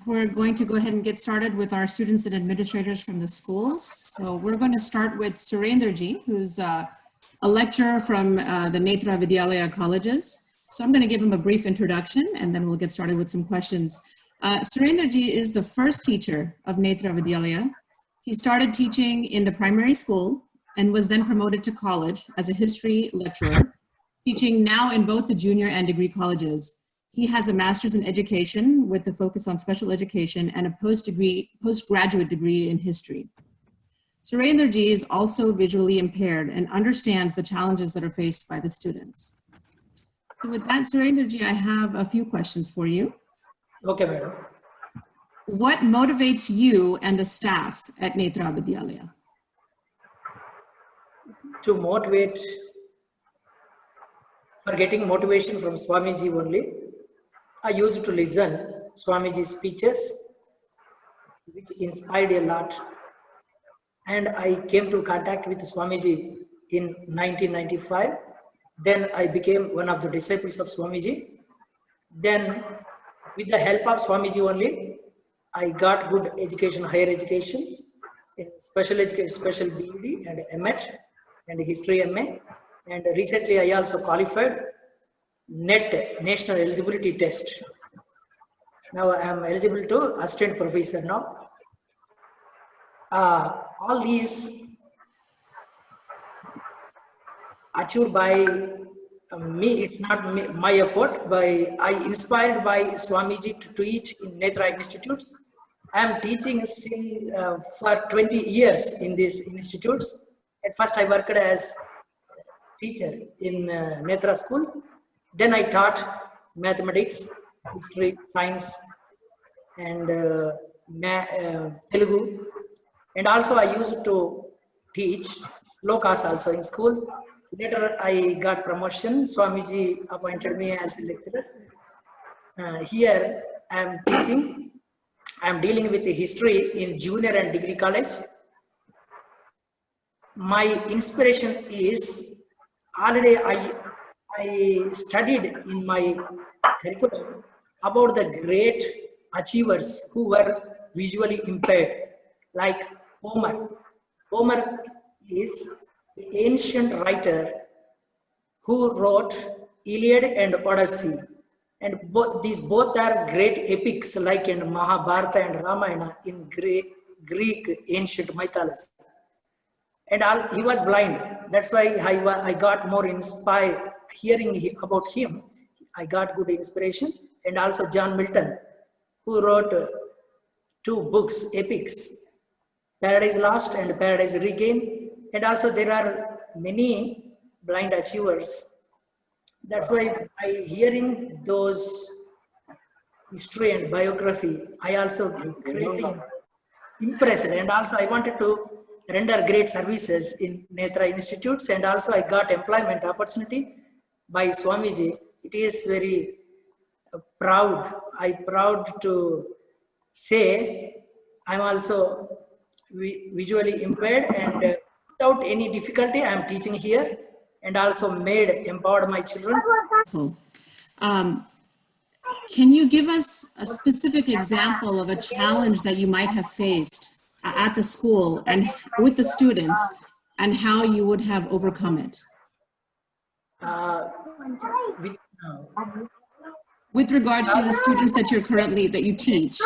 we're going to go ahead and get started with our students and administrators from the schools. So we're going to start with Surender ji, who's a lecturer from the Netra Vidyalaya colleges. So I'm going to give him a brief introduction and then we'll get started with some questions. Surender ji is the first teacher of Netra Vidyalaya. He started teaching in the primary school and was then promoted to college as a history lecturer, teaching now in both the junior and degree colleges. He has a master's in education with a focus on special education and a postgraduate degree in history. Surender ji is also visually impaired and understands the challenges that are faced by the students. So with that, Surender ji, I have a few questions for you. Okay, madam. What motivates you and the staff at Netra Vidyalaya? To motivate, for getting motivation from Swamiji only, I used to listen Swamiji's speeches, which inspired a lot. And I came to contact with Swamiji in 1995. Then I became one of the disciples of Swamiji. Then with the help of Swamiji only, I got good education, higher education, in special education, special BEd and MEd and history MA. And recently I also qualified NET, National Eligibility Test. Now I am eligible to assistant professor now. All these achieved by me, it's not me, my effort, I inspired by Swamiji to teach in Netra institutes. I am teaching for 20 years in these institutes. At first I worked as teacher in Netra school. Then I taught mathematics, history, science, and Telugu. And also I used to teach slokas also in school. Later I got promotion. Swamiji appointed me as a lecturer. Here I am teaching. I am dealing with the history in junior and degree college. My inspiration is already I studied in my curriculum about the great achievers who were visually impaired, like Homer. Homer is the ancient writer who wrote Iliad and Odyssey. And these both are great epics like in Mahabharata and Ramayana in Greek ancient mythology. And he was blind. That's why I got more inspired hearing about him. I got good inspiration. And also John Milton, who wrote two books, epics, Paradise Lost and Paradise Regained. And also there are many blind achievers. That's why by hearing those history and biography, I also created impressed. And also I wanted to render great services in Netra institutes, and also I got employment opportunity by Swamiji. It is very proud. I'm proud to say I'm also visually impaired, and without any difficulty I'm teaching here, and also empowered my children. Can you give us a specific example of a challenge that you might have faced at the school and with the students, and how you would have overcome it? With regards to the students that you teach.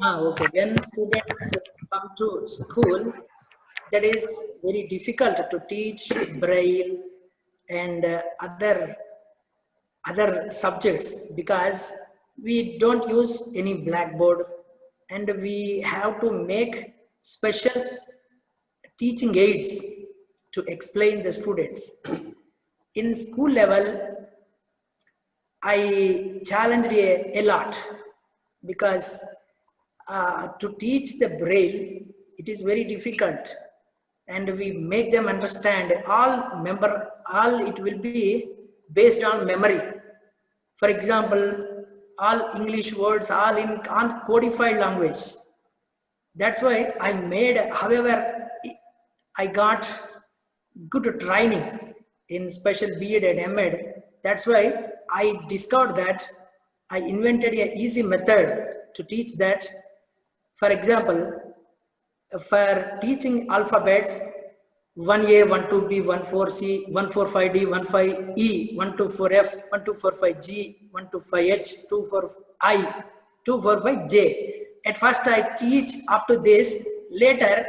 Okay. When students come to school, that is very difficult to teach Braille and other subjects, because we don't use any blackboard, and we have to make special teaching aids to explain the students. In school level, I challenged a lot, because to teach the Braille, it is very difficult, and we make them understand it will be based on memory. For example, all English words, all in codified language. That's why I made, however, I got good training in special BEd and MEd. That's why I discovered that I invented a easy method to teach that. For example, for teaching alphabets, 1A, 12B, 14C, 145D, 15E, 124F, 1245G, 125H, 24I, 245J. At first I teach up to this. Later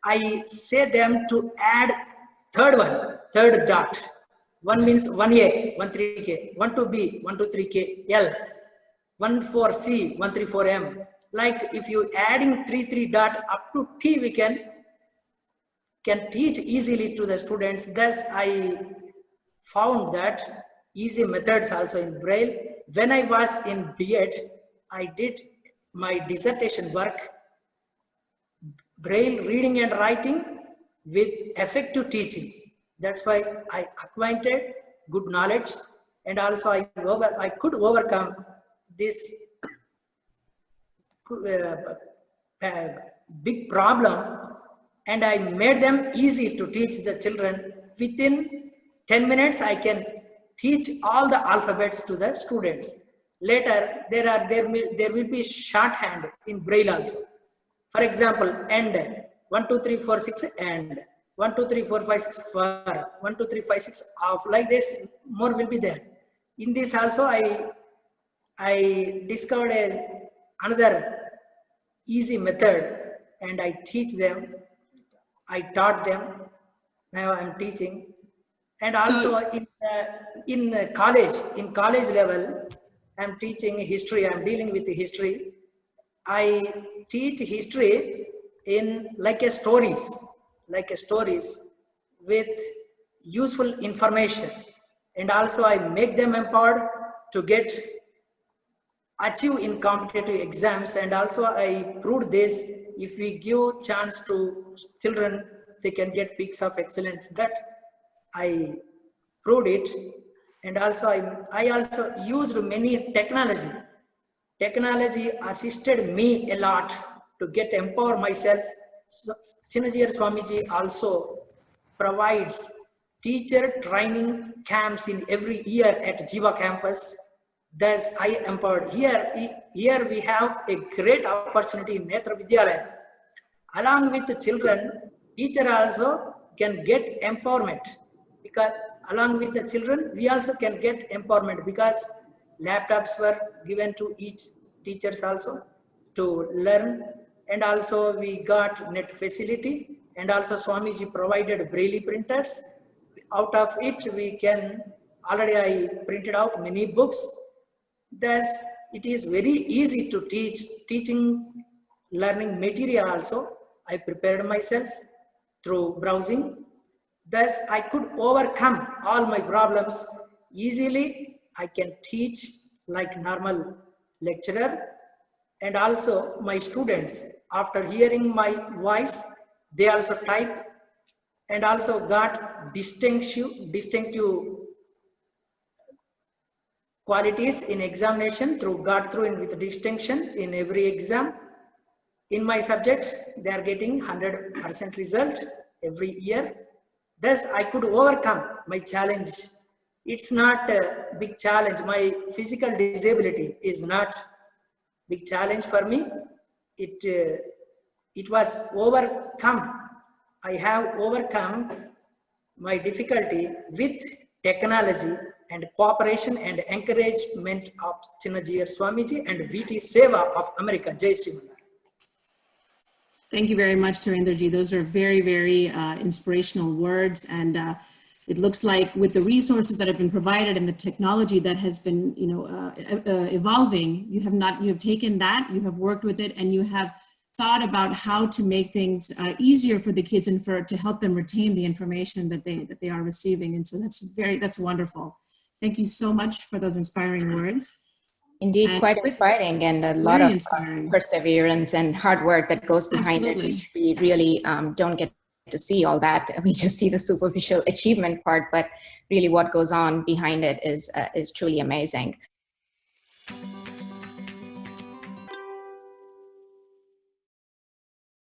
I say them to add third dot. One means 1A, 13K, 12B, 123K, L, 14C, 134M. Like if you adding 3 dot up to T, we can teach easily to the students. Thus I found that easy methods also in Braille. When I was in B.Ed, I did my dissertation work, Braille reading and writing with effective teaching. That's why I acquainted good knowledge, and also I could overcome this big problem, and I made them easy to teach the children. Within 10 minutes, I can teach all the alphabets to the students. Later, there will be shorthand in Braille also. For example, and 1, 2, 3, 4, 6 and 1, 2, 3, 4, 5, 6 for 1, 2, 3, 5, 6 off. Like this, more will be there. In this also, I discovered another easy method, and I teach them. I taught them. Now I'm teaching, and also in college level, I'm teaching history. I'm dealing with the history. I teach history in like a stories with useful information, and also I make them empowered to achieve in competitive exams. And also I proved this: if we give chance to children, they can get peaks of excellence. That I proved it. And also I also used many technology. Technology assisted me a lot to get empower myself. So, Chinnajiyar Swamiji also provides teacher training camps in every year at Jiva campus. Thus, I empowered. Here we have a great opportunity in Netra Vidyalaya. Along with the children, teacher also can get empowerment, because along with the children, we also can get empowerment, because laptops were given to each teachers also to learn. And also we got net facility, and also Swamiji provided Braille printers. Out of it, we can, already I printed out many books. Thus, it is very easy to teaching learning material also. I prepared myself through browsing. Thus, I could overcome all my problems easily. I can teach like normal lecturer, and also my students, after hearing my voice, they also type and also got distinctive qualities in examination got through in with distinction in every exam. In my subject, they are getting 100% result every year. Thus, I could overcome my challenge. It's not a big challenge. My physical disability is not big challenge for me. It was overcome. I have overcome my difficulty with technology and cooperation and encouragement of Chinnajiyar Swamiji and VT Seva of America. Jai Sri Mangal. Thank you very much, Surenderji. Those are very, very inspirational words. And it looks like with the resources that have been provided and the technology that has been, evolving, you have taken that, you have worked with it, and you have thought about how to make things easier for the kids and to help them retain the information that they are receiving. And so that's wonderful. Thank you so much for those inspiring words. Indeed, and quite inspiring, and a lot of perseverance and hard work that goes behind Absolutely. it, which we really don't get to see all that. We just see the superficial achievement part, but really what goes on behind it is truly amazing.